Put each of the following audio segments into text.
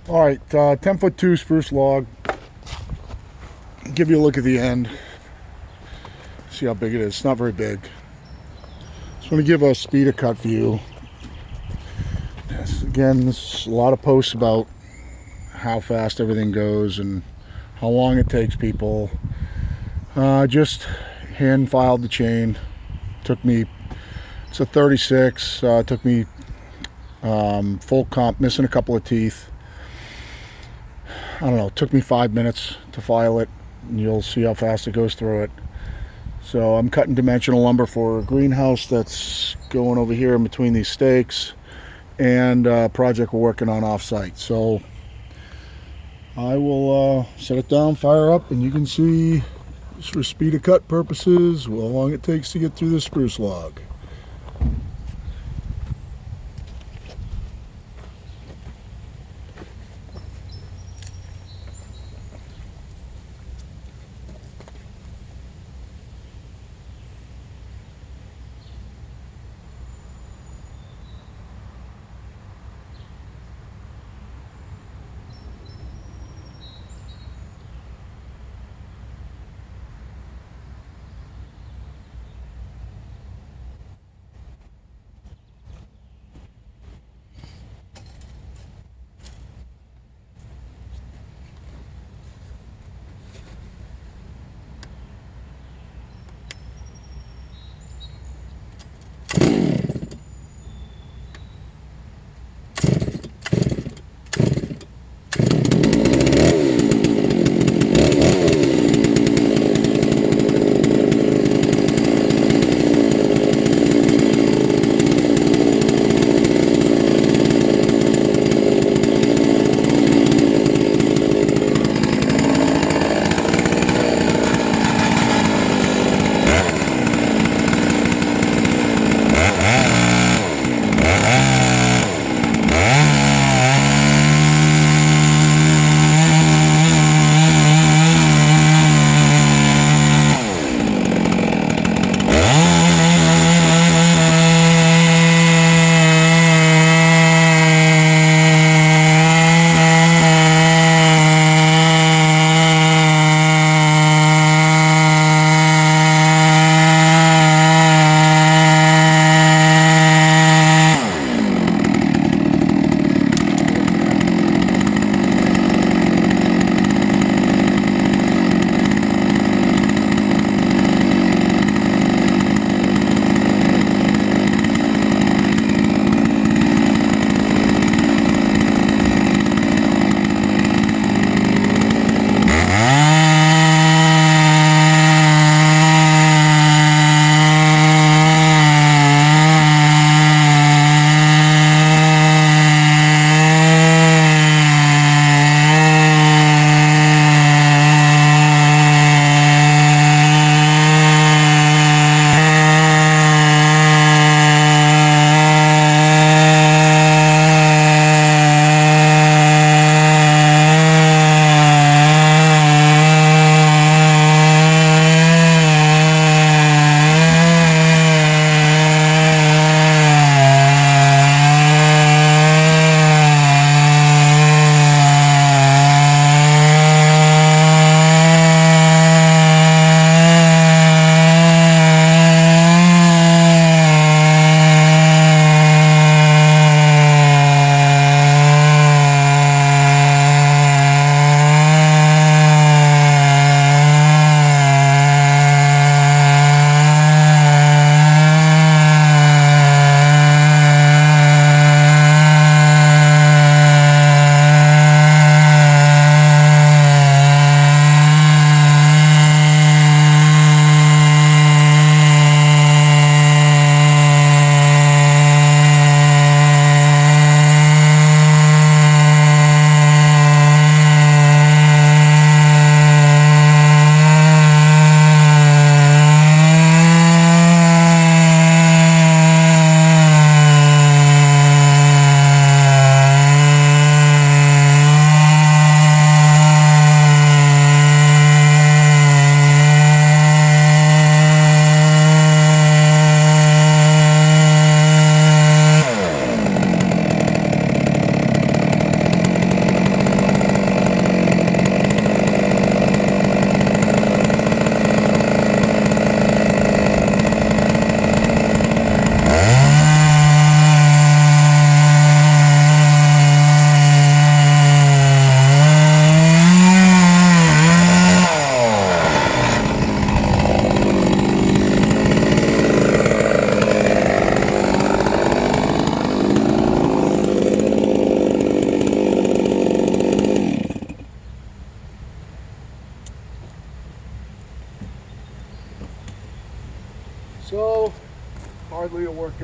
All right, 10'2" spruce log. Give you a look at the end. See how big it is. It's not very big. Just want to give a speed of cut view. Again, there's a lot of posts about how fast everything goes and how long it takes people. Just hand filed the chain. Took me, it's a 36. Took me full comp, missing a couple of teeth. I don't know, it took me 5 minutes to file it, and you'll see how fast it goes through it. So I'm cutting dimensional lumber for a greenhouse that's going over here in between these stakes, and a project we're working on off-site. So I will set it down, fire up, and you can see, just for speed of cut purposes, how long it takes to get through this spruce log.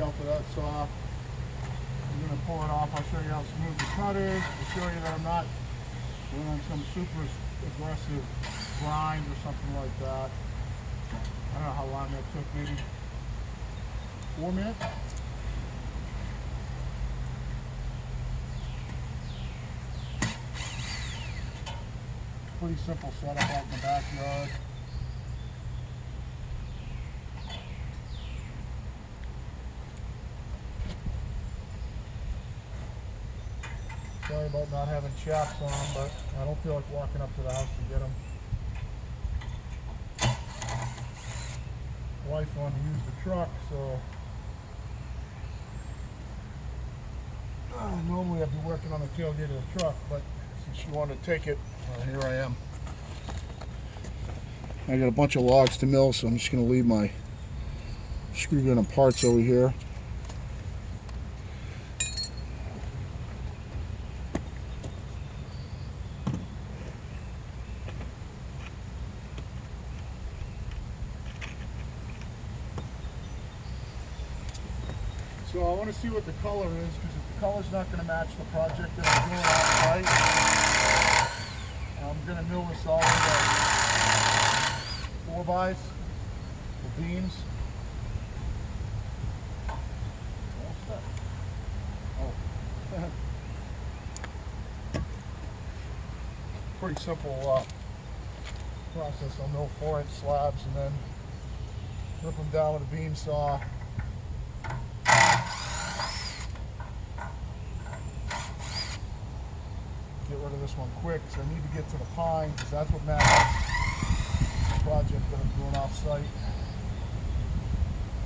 out for that saw. I'm going to pull it off. I'll show you how smooth the cut is. I'll show you that I'm not doing on some super aggressive grind or something like that. I don't know how long that took, maybe 4 minutes. Pretty simple setup out in the backyard. Sorry about not having chaps on, but I don't feel like walking up to the house to get them. Wife wanted to use the truck, so normally I'd be working on the tailgate of the truck, but since she wanted to take it, here I am. I got a bunch of logs to mill, so I'm just going to leave my screw gun and parts over here. So I want to see what the color is, because if the color's not going to match the project that I'm doing outside, I'm going to mill this all into 4x, the beams. Oh. Pretty simple process. I'll mill 4-inch slabs and then rip them down with a beam saw. Get rid of this one quick, so I need to get to the pine because that's what matters. The project that I'm doing off site.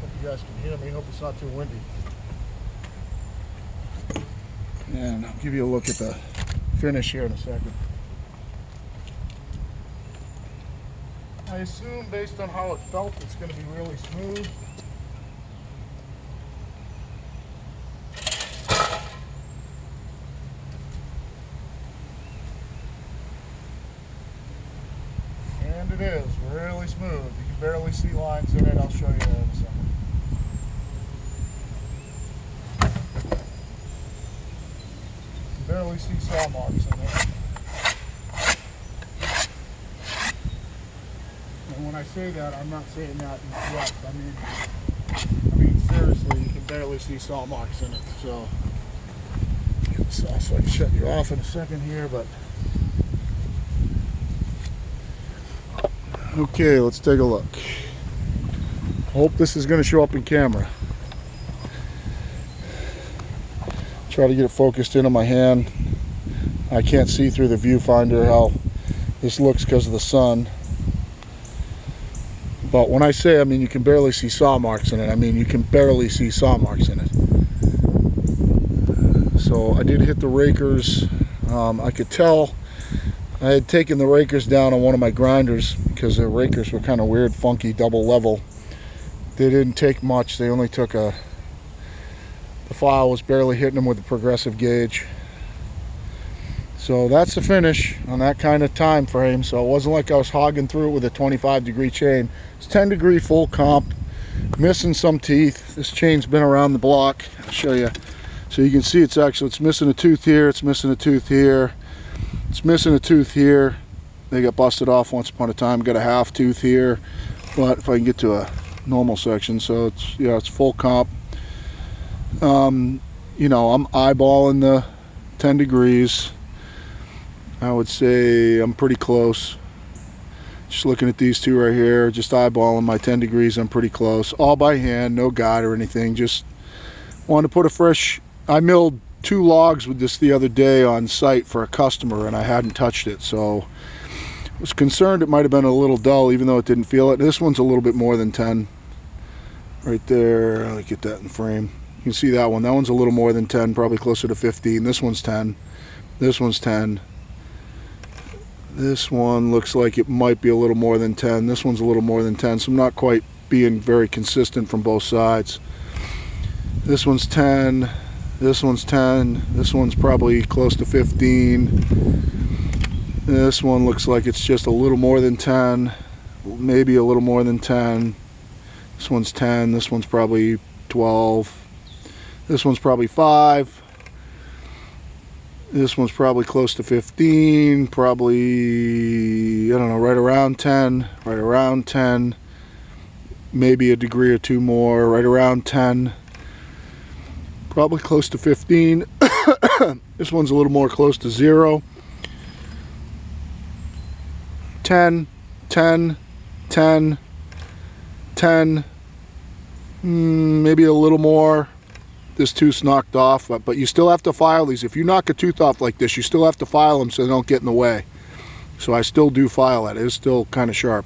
Hope you guys can hear me. Hope it's not too windy. And I'll give you a look at the finish here in a second. I assume based on how it felt, it's going to be really smooth. And it is really smooth. You can barely see lines in it. I'll show you that in a second. You can barely see saw marks in it. And when I say that, I'm not saying that in jest. I mean seriously, you can barely see saw marks in it. So I can shut you off in a second here, but okay, let's take a look. Hope this is going to show up in camera. Try to get it focused in on my hand. I can't see through the viewfinder how this looks because of the sun. But when I say, I mean you can barely see saw marks in it. I mean you can barely see saw marks in it. So I did hit the rakers. I could tell I had taken the rakers down on one of my grinders because the rakers were kind of weird, funky, double level. They didn't take much. They only took the file was barely hitting them with the progressive gauge. So that's the finish on that kind of time frame. So it wasn't like I was hogging through it with a 25-degree chain. It's 10-degree full comp, missing some teeth. This chain's been around the block. I'll show you. So you can see it's missing a tooth here. It's missing a tooth here. It's missing a tooth here. They got busted off once upon a time. Got a half tooth here. But if I can get to a normal section, so it's, yeah, it's full comp. You know, I'm eyeballing the 10 degrees. I would say I'm pretty close. Just looking at these two right here, just eyeballing my 10 degrees, I'm pretty close. All by hand, no guide or anything. Just wanted to put a fresh, I milled 2 logs with this the other day on site for a customer and I hadn't touched it. So I was concerned it might have been a little dull even though it didn't feel it. This one's a little bit more than 10. Right there, I'll get that in frame. You can see that one. That one's a little more than 10, probably closer to 15. This one's 10. This one's 10. This one looks like it might be a little more than 10. This one's a little more than 10, so I'm not quite being very consistent from both sides. This one's 10. This one's 10. This one's probably close to 15. This one looks like it's just a little more than 10. Maybe a little more than 10. This one's 10. This one's probably 12. This one's probably 5. This one's probably close to 15, probably, I don't know, right around 10, right around 10, maybe a degree or 2 more, right around 10, probably close to 15. This one's a little more close to 0. 10, 10, 10, 10, maybe a little more. This tooth's knocked off, but you still have to file these. If you knock a tooth off like this, you still have to file them so they don't get in the way. So I still do file it. It is still kind of sharp.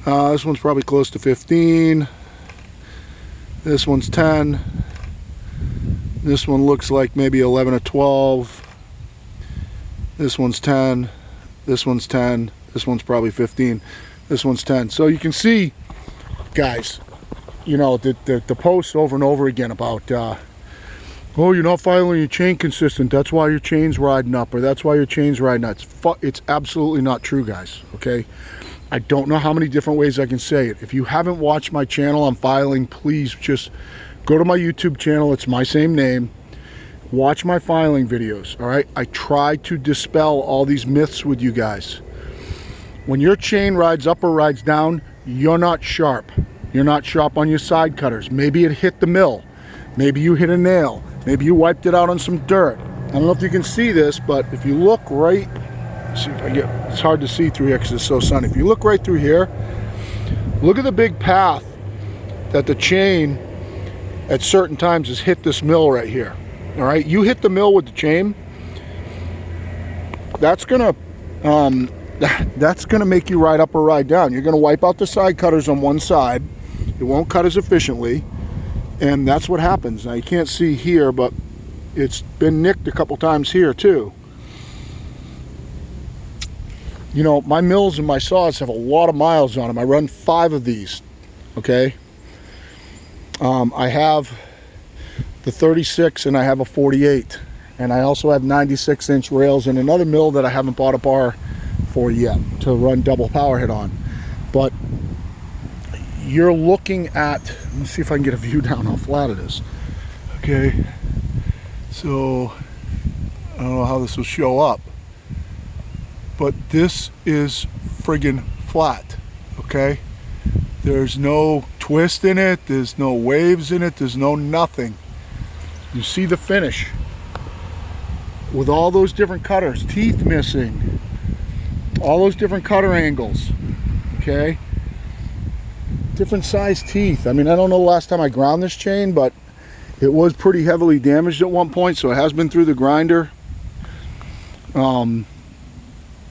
This one's probably close to 15. This one's 10. This one looks like maybe 11 or 12. This one's 10. This one's 10. This one's probably 15. This one's 10. So you can see, guys, you know, the posts over and over again about, oh, you're not filing your chain consistent, that's why your chain's riding up, or that's why your chain's riding up. It's absolutely not true, guys, okay? I don't know how many different ways I can say it. If you haven't watched my channel on filing, please just go to my YouTube channel. It's my same name. Watch my filing videos, all right? I try to dispel all these myths with you guys. When your chain rides up or rides down, you're not sharp. You're not sharp on your side cutters. Maybe it hit the mill. Maybe you hit a nail. Maybe you wiped it out on some dirt. I don't know if you can see this, but if you look right, see if I get, it's hard to see through here because it's so sunny. If you look right through here, look at the big path that the chain at certain times has hit this mill right here. All right, you hit the mill with the chain, that's gonna make you ride up or ride down. You're gonna wipe out the side cutters on one side. It won't cut as efficiently, and that's what happens. Now you can't see here, but it's been nicked a couple times here too. You know, my mills and my saws have a lot of miles on them. I run 5 of these, okay? I have the 36 and I have a 48, and I also have 96-inch rails in another mill that I haven't bought a bar for yet to run double power head on. But you're looking at, let me see if I can get a view down how flat it is. Okay, so I don't know how this will show up, but this is friggin' flat. Okay, there's no twist in it, there's no waves in it, there's no nothing. You see the finish with all those different cutters, teeth missing, all those different cutter angles, okay? Different size teeth. I mean, I don't know the last time I ground this chain, but it was pretty heavily damaged at one point, so it has been through the grinder.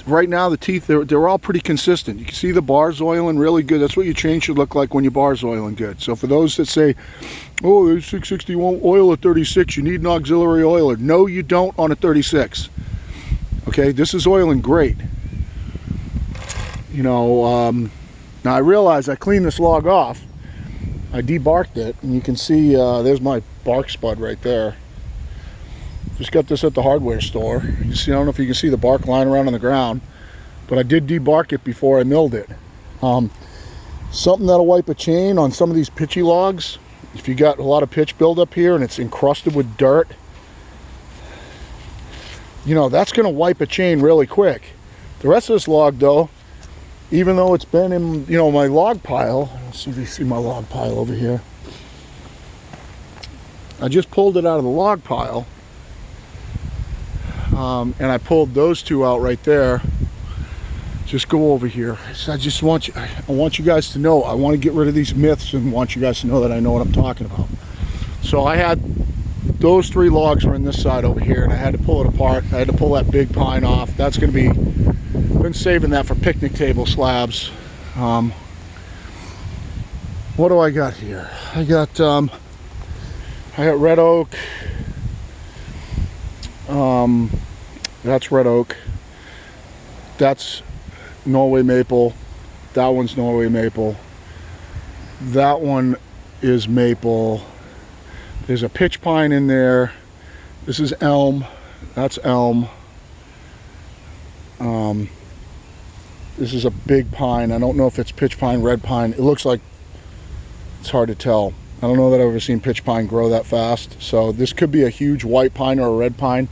Right now the teeth, they're all pretty consistent. You can see the bars oiling really good. That's what your chain should look like when your bars oiling good. So for those that say, oh, the 660 won't oil at 36, you need an auxiliary oiler. No, you don't on a 36. Okay, this is oiling great. You know, now I realize I cleaned this log off. I debarked it, and you can see there's my bark spud right there. Just got this at the hardware store. You see, I don't know if you can see the bark lying around on the ground, but I did debark it before I milled it. Something that'll wipe a chain on some of these pitchy logs. If you got a lot of pitch buildup here and it's encrusted with dirt, you know, that's going to wipe a chain really quick. The rest of this log, though, even though it's been in, you know, my log pile, let's see if you see my log pile over here. I just pulled it out of the log pile. And I pulled those 2 out right there. Just go over here. So I just want you, I want you guys to know, I want to get rid of these myths and want you guys to know that I know what I'm talking about. So I had those 3 logs were in this side over here, and I had to pull it apart. I had to pull that big pine off. That's going to be, been saving that for picnic table slabs. What do I got here? I got red oak. That's red oak. That's Norway maple. That one's Norway maple. That one is maple. There's a pitch pine in there. This is elm. That's elm. This is a big pine. I don't know if it's pitch pine, red pine. It looks like, it's hard to tell. I don't know that I've ever seen pitch pine grow that fast. So this could be a huge white pine or a red pine.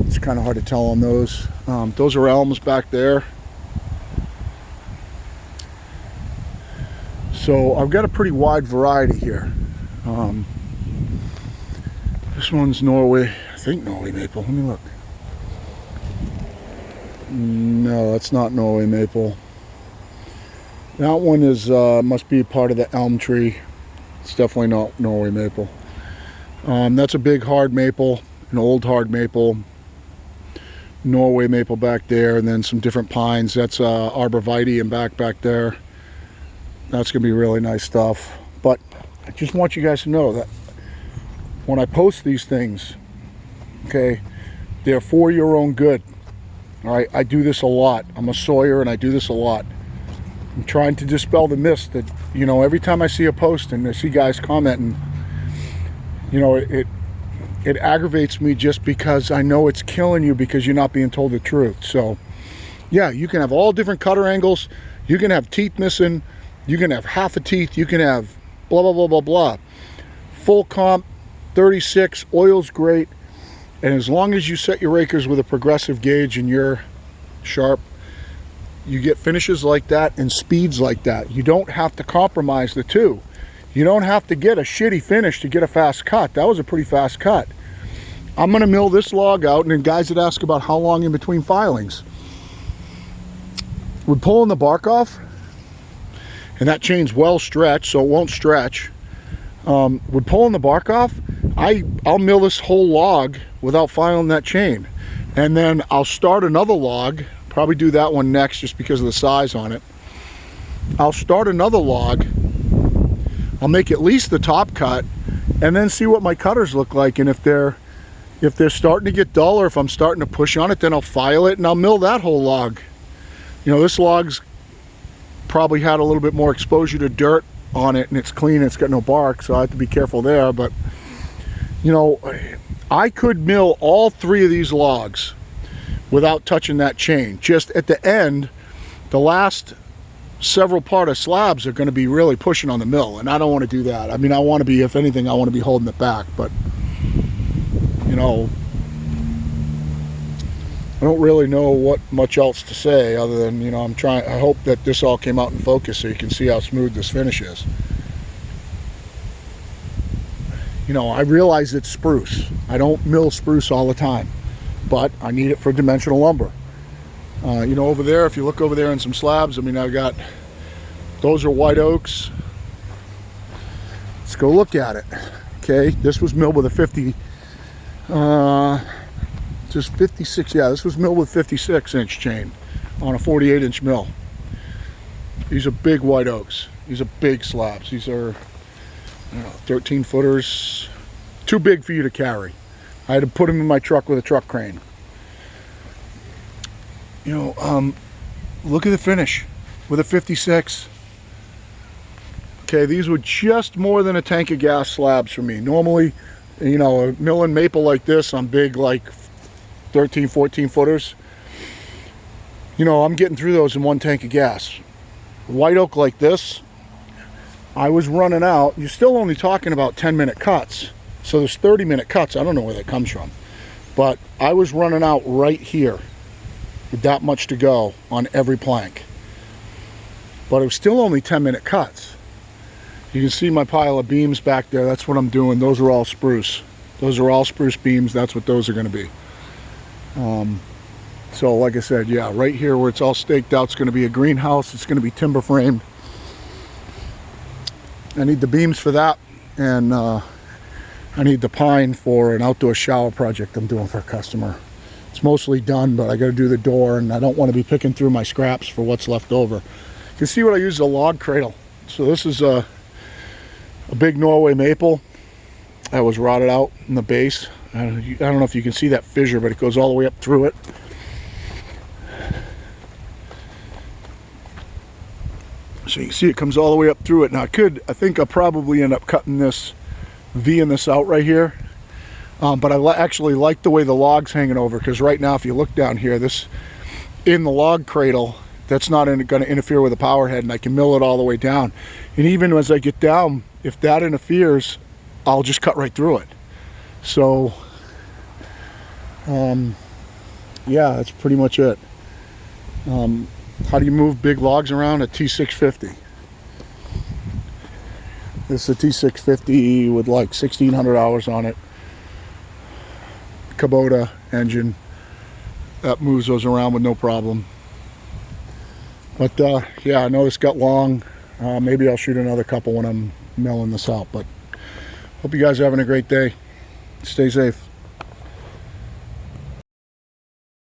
It's kind of hard to tell on those. Those are elms back there. So I've got a pretty wide variety here. This one's Norway, I think Norway maple. Let me look. No, that's not Norway maple. That one is must be part of the elm tree. It's definitely not Norway maple. That's a big hard maple, an old hard maple. Norway maple back there, and then some different pines. That's arborvitae and back there. That's gonna be really nice stuff. But I just want you guys to know that when I post these things, okay, they're for your own good. All right, I do this a lot. I'm a sawyer and I do this a lot. I'm trying to dispel the myth that, you know, every time I see a post and I see guys commenting, you know, it aggravates me just because I know it's killing you because you're not being told the truth. So yeah, you can have all different cutter angles, you can have teeth missing, you can have half a teeth, you can have blah blah blah blah blah. Full comp, 36, oil's great, and as long as you set your rakers with a progressive gauge and you're sharp, you get finishes like that and speeds like that. You don't have to compromise the two. You don't have to get a shitty finish to get a fast cut. That was a pretty fast cut. I'm gonna mill this log out, and then guys that ask about how long in between filings. We're pulling the bark off, and that chain's well stretched, so it won't stretch. We're pulling the bark off. I'll mill this whole log without filing that chain, and then I'll start another log. Probably do that one next just because of the size on it. I'll start another log. I'll make at least the top cut, and then see what my cutters look like, and if they're starting to get dull, or if I'm starting to push on it, then I'll file it and I'll mill that whole log. You know, this log's probably had a little bit more exposure to dirt on it, and it's clean, it's got no bark, so I have to be careful there. But you know, I could mill all three of these logs without touching that chain. Just at the end, the last several part of slabs are going to be really pushing on the mill, and I don't want to do that. I mean, I want to be, if anything, I want to be holding it back. But you know, I don't really know what much else to say other than, you know, I hope that this all came out in focus so you can see how smooth this finish is. You know, I realize it's spruce. I don't mill spruce all the time, but I need it for dimensional lumber. You know, over there, if you look over there in some slabs, I mean, I've got, those are white oaks. Let's go look at it. Okay, this was milled with a 50, just 56, yeah, this was milled with 56-inch chain on a 48-inch mill. These are big white oaks. These are big slabs. These are, I don't know, 13 footers. Too big for you to carry. I had to put them in my truck with a truck crane. You know, look at the finish with a 56. Okay, these were just more than a tank of gas slabs for me. Normally, you know, a milling maple like this on big, like 13, 14 footers, you know, I'm getting through those in one tank of gas. White oak like this, I was running out. You're still only talking about 10-minute cuts. So there's 30-minute cuts. I don't know where that comes from. But I was running out right here with that much to go on every plank. But it was still only 10-minute cuts. You can see my pile of beams back there. That's what I'm doing. Those are all spruce. Those are all spruce beams. That's what those are going to be. So like I said, yeah, right here where it's all staked out, it's going to be a greenhouse. It's going to be timber framed. I need the beams for that, and I need the pine for an outdoor shower project I'm doing for a customer. It's mostly done, but I got to do the door, and I don't want to be picking through my scraps for what's left over. You can see what I use as a log cradle. So this is a big Norway maple that was rotted out in the base. I don't know if you can see that fissure, but it goes all the way up through it. So you can see it comes all the way up through it. Now I think I'll probably end up cutting this, V'ing this out right here. But I actually like the way the log's hanging over, because right now if you look down here, this in the log cradle, that's not going to interfere with the power head, and I can mill it all the way down. And even as I get down if that interferes, I'll just cut right through it. So yeah, that's pretty much it. How do you move big logs around? A T650. This is a T650 with like 1,600 hours on it. Kubota engine that moves those around with no problem. But yeah, I know this got long. Maybe I'll shoot another couple when I'm milling this out. But hope you guys are having a great day. Stay safe.